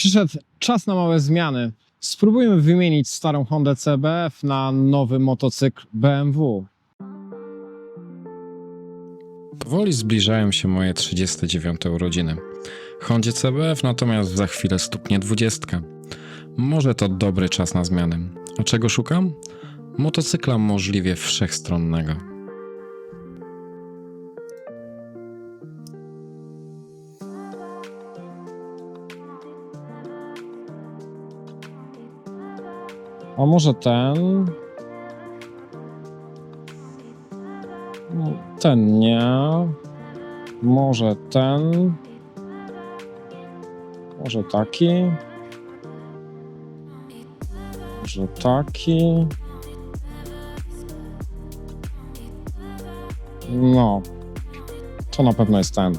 Przyszedł czas na małe zmiany. Spróbujmy wymienić starą Hondę CBF na nowy motocykl BMW. Powoli zbliżają się moje 39 urodziny. Hondzie CBF natomiast za chwilę stuknie 20. Może to dobry czas na zmiany. A czego szukam? Motocykla możliwie wszechstronnego. A może ten? Ten nie. Może ten. Może taki. Może taki. No. To na pewno jest ten.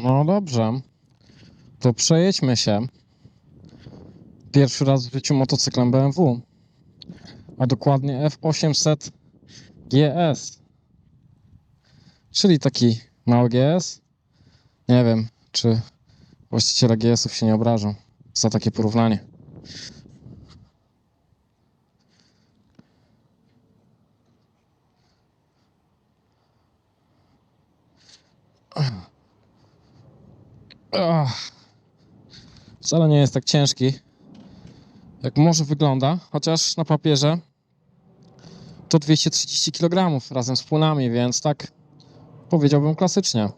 No dobrze, to przejedźmy się. Pierwszy raz w życiu motocyklem BMW, a dokładnie F800 GS, czyli taki mały GS. Nie wiem, czy właściciele GS-ów się nie obrażą za takie porównanie. Wcale nie jest tak ciężki, jak może wygląda, chociaż na papierze to 230 kg razem z płynami, więc tak powiedziałbym klasycznie.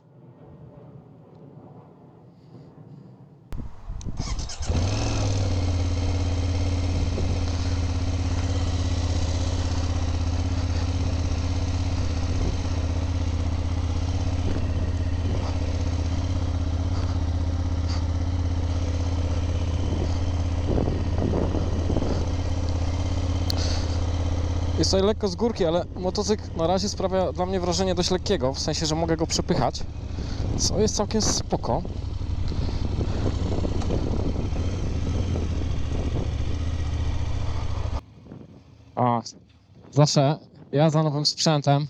Jest tutaj lekko z górki, ale motocykl na razie sprawia dla mnie wrażenie dość lekkiego, w sensie, że mogę go przepychać, co jest całkiem spoko. A zawsze ja za nowym sprzętem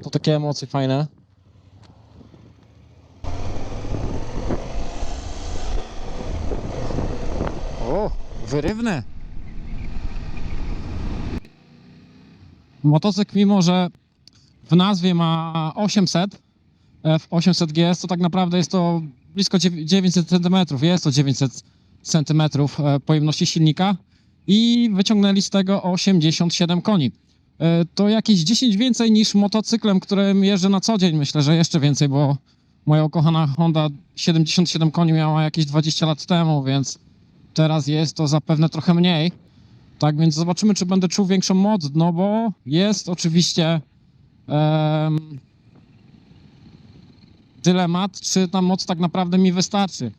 to takie emocje fajne. O, wyrywne! Motocykl, mimo że w nazwie ma 800, F800 GS, to tak naprawdę jest to blisko 900 cm. Jest to 900 cm pojemności silnika i wyciągnęli z tego 87 koni. To jakieś 10 więcej niż motocyklem, którym jeżdżę na co dzień. Myślę, że jeszcze więcej, bo moja ukochana Honda 77 koni miała jakieś 20 lat temu, więc teraz jest to zapewne trochę mniej. Tak więc zobaczymy, czy będę czuł większą moc, no bo jest oczywiście dylemat, czy ta moc tak naprawdę mi wystarczy.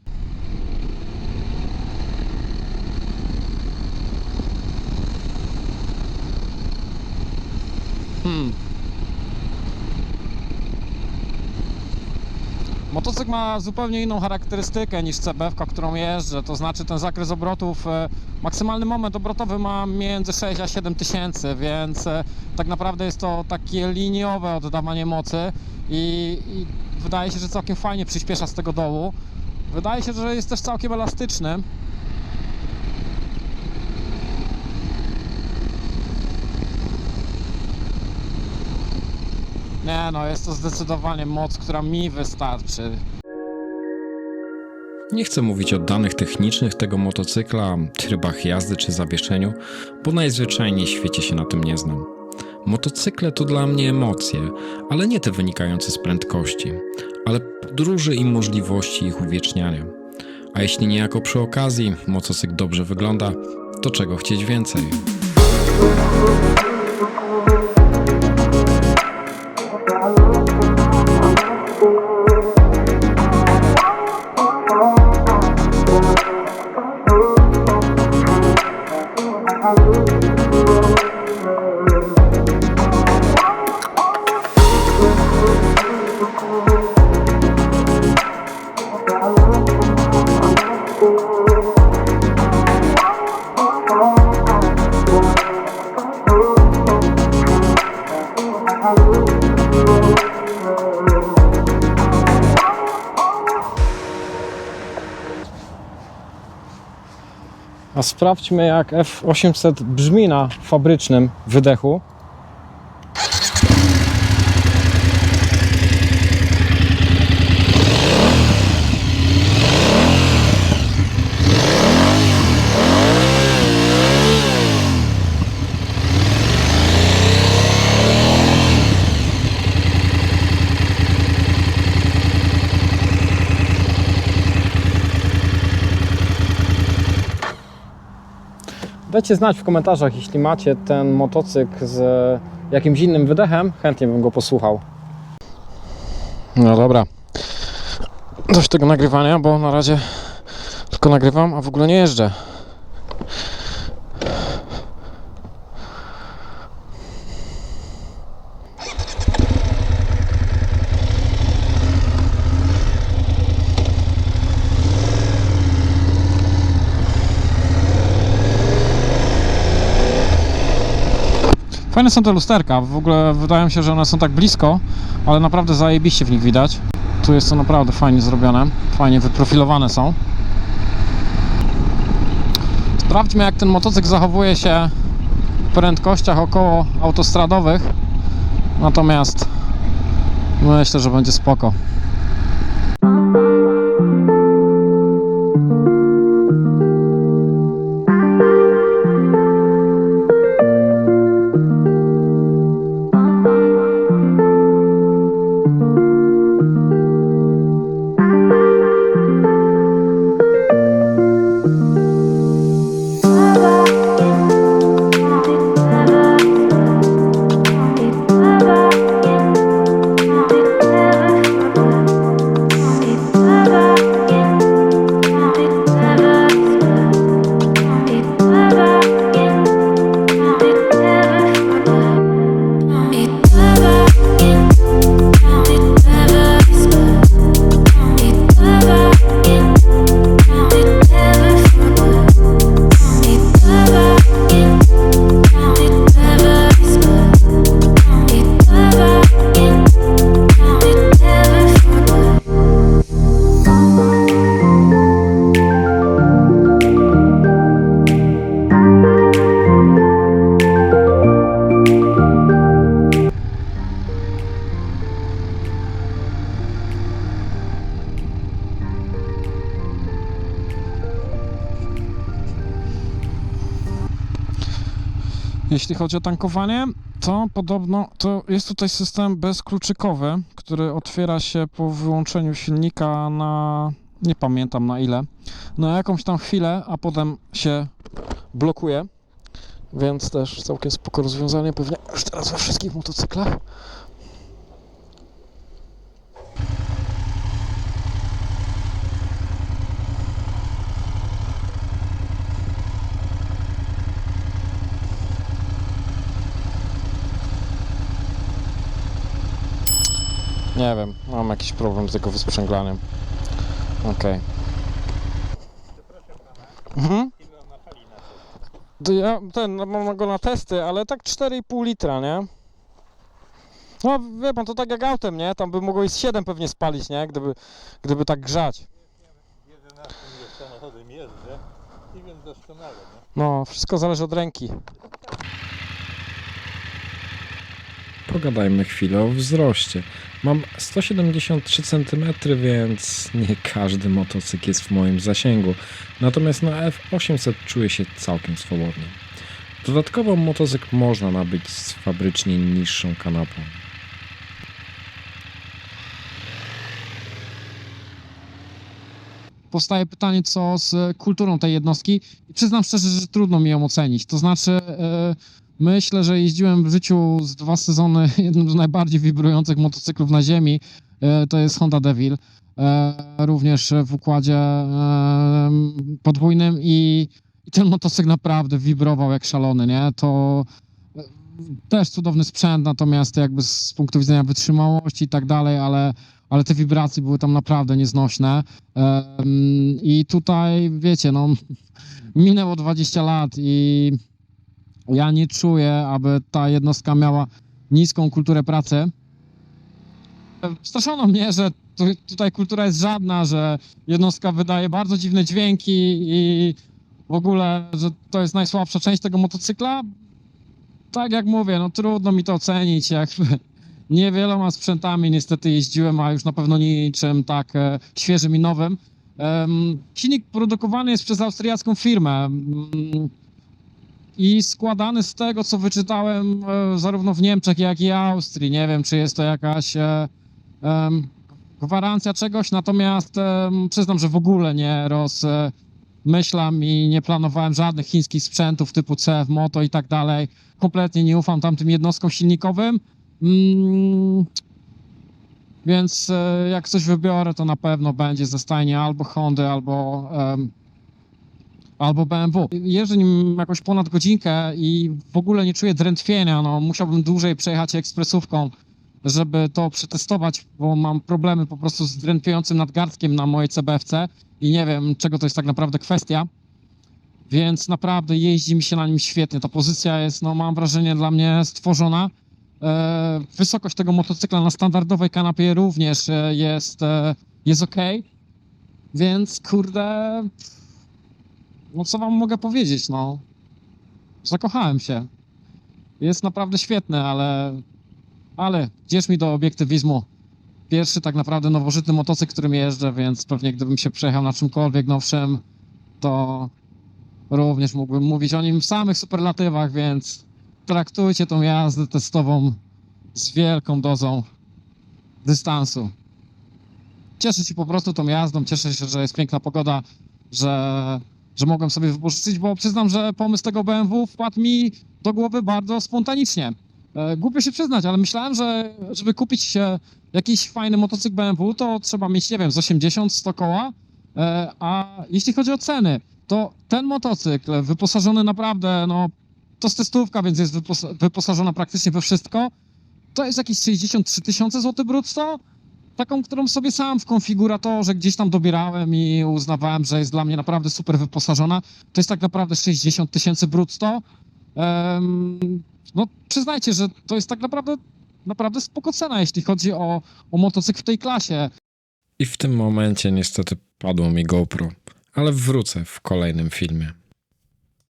Motocykl ma zupełnie inną charakterystykę niż CBF-ka, którą jeżdżę, to znaczy ten zakres obrotów, maksymalny moment obrotowy ma między 6 a 7 tysięcy, więc tak naprawdę jest to takie liniowe oddawanie mocy i wydaje się, że całkiem fajnie przyspiesza z tego dołu. Wydaje się, że jest też całkiem elastyczny. Nie no, jest to zdecydowanie moc, która mi wystarczy. Nie chcę mówić o danych technicznych tego motocykla, trybach jazdy czy zawieszeniu, bo najzwyczajniej w świecie się na tym nie znam. Motocykle to dla mnie emocje, ale nie te wynikające z prędkości, ale podróży i możliwości ich uwieczniania. A jeśli niejako przy okazji motocykl dobrze wygląda, to czego chcieć więcej? A sprawdźmy, jak F800 brzmi na fabrycznym wydechu. Dajcie znać w komentarzach, jeśli macie ten motocykl z jakimś innym wydechem, chętnie bym go posłuchał. No dobra, dość tego nagrywania, bo na razie tylko nagrywam, a w ogóle nie jeżdżę. Fajne są te lusterka, w ogóle wydaje mi się, że one są tak blisko, ale naprawdę zajebiście w nich widać. Tu jest to naprawdę fajnie zrobione, fajnie wyprofilowane są. Sprawdźmy, jak ten motocykl zachowuje się w prędkościach około autostradowych, natomiast myślę, że będzie spoko. Jeśli chodzi o tankowanie, to podobno to jest tutaj system bezkluczykowy, który otwiera się po wyłączeniu silnika na, nie pamiętam na ile, na jakąś tam chwilę, a potem się blokuje, więc też całkiem spoko rozwiązanie, pewnie już teraz we wszystkich motocyklach. Nie wiem, mam jakiś problem z jego wysprzęglaniem. Okej. Ja mam go na testy, ale tak 4,5 litra, nie? No wie pan, to tak jak autem, nie? Tam by mogło i z 7 pewnie spalić, nie? Gdyby tak grzać. 11 samochodem jeżdżę i wiem doskonale, nie? No, wszystko zależy od ręki. Pogadajmy chwilę o wzroście. Mam 173 cm, więc nie każdy motocykl jest w moim zasięgu. Natomiast na F800 czuję się całkiem swobodnie. Dodatkowo motocykl można nabyć z fabrycznie niższą kanapą. Powstaje pytanie, co z kulturą tej jednostki i przyznam szczerze, że trudno mi ją ocenić. To znaczy, myślę, że jeździłem w życiu z 2 sezony jednym z najbardziej wibrujących motocyklów na ziemi. To jest Honda Devil, również w układzie podwójnym i ten motocykl naprawdę wibrował jak szalony, nie? To też cudowny sprzęt, natomiast jakby z punktu widzenia wytrzymałości i tak dalej, ale te wibracje były tam naprawdę nieznośne. I tutaj, wiecie, no, minęło 20 lat i ja nie czuję, aby ta jednostka miała niską kulturę pracy. Straszono mnie, że tutaj kultura jest żadna, że jednostka wydaje bardzo dziwne dźwięki i w ogóle, że to jest najsłabsza część tego motocykla. Tak jak mówię, no trudno mi to ocenić, jakby niewieloma sprzętami niestety jeździłem, a już na pewno niczym tak świeżym i nowym. Silnik produkowany jest przez austriacką firmę i składany z tego, co wyczytałem zarówno w Niemczech, jak i Austrii. Nie wiem, czy jest to jakaś gwarancja czegoś, natomiast przyznam, że w ogóle nie rozmyślam i nie planowałem żadnych chińskich sprzętów typu CF Moto i tak dalej. Kompletnie nie ufam tamtym jednostkom silnikowym. Więc jak coś wybiorę, to na pewno będzie ze stajni albo Hondy, albo BMW. Jeżdżę nim jakoś ponad godzinkę i w ogóle nie czuję drętwienia. No, musiałbym dłużej przejechać ekspresówką, żeby to przetestować, bo mam problemy po prostu z drętwiejącym nadgarstkiem na mojej CBF-ce i nie wiem, czego to jest tak naprawdę kwestia. Więc naprawdę jeździ mi się na nim świetnie. Ta pozycja jest, no mam wrażenie, dla mnie stworzona. Wysokość tego motocykla na standardowej kanapie również jest ok. Więc kurde, no co wam mogę powiedzieć, no. Zakochałem się. Jest naprawdę świetny, ale gdzież mi do obiektywizmu. Pierwszy tak naprawdę nowożytny motocykl, którym jeżdżę, więc pewnie gdybym się przejechał na czymkolwiek nowszym, to również mógłbym mówić o nim w samych superlatywach, więc traktujcie tą jazdę testową z wielką dozą dystansu. Cieszę się po prostu tą jazdą, cieszę się, że jest piękna pogoda, że mogłem sobie wypożyczyć, bo przyznam, że pomysł tego BMW wpadł mi do głowy bardzo spontanicznie. Głupio się przyznać, ale myślałem, że żeby kupić jakiś fajny motocykl BMW, to trzeba mieć, nie wiem, z 80-100 koła, a jeśli chodzi o ceny, to ten motocykl wyposażony naprawdę, no to jest testówka, więc jest wyposażona praktycznie we wszystko, to jest jakieś 63 tysiące złotych brutto, taką, którą sobie sam w konfiguratorze gdzieś tam dobierałem i uznawałem, że jest dla mnie naprawdę super wyposażona. To jest tak naprawdę 60 tysięcy brutto. No przyznajcie, że to jest tak naprawdę spoko cena, jeśli chodzi o motocykl w tej klasie. I w tym momencie niestety padło mi GoPro, ale wrócę w kolejnym filmie.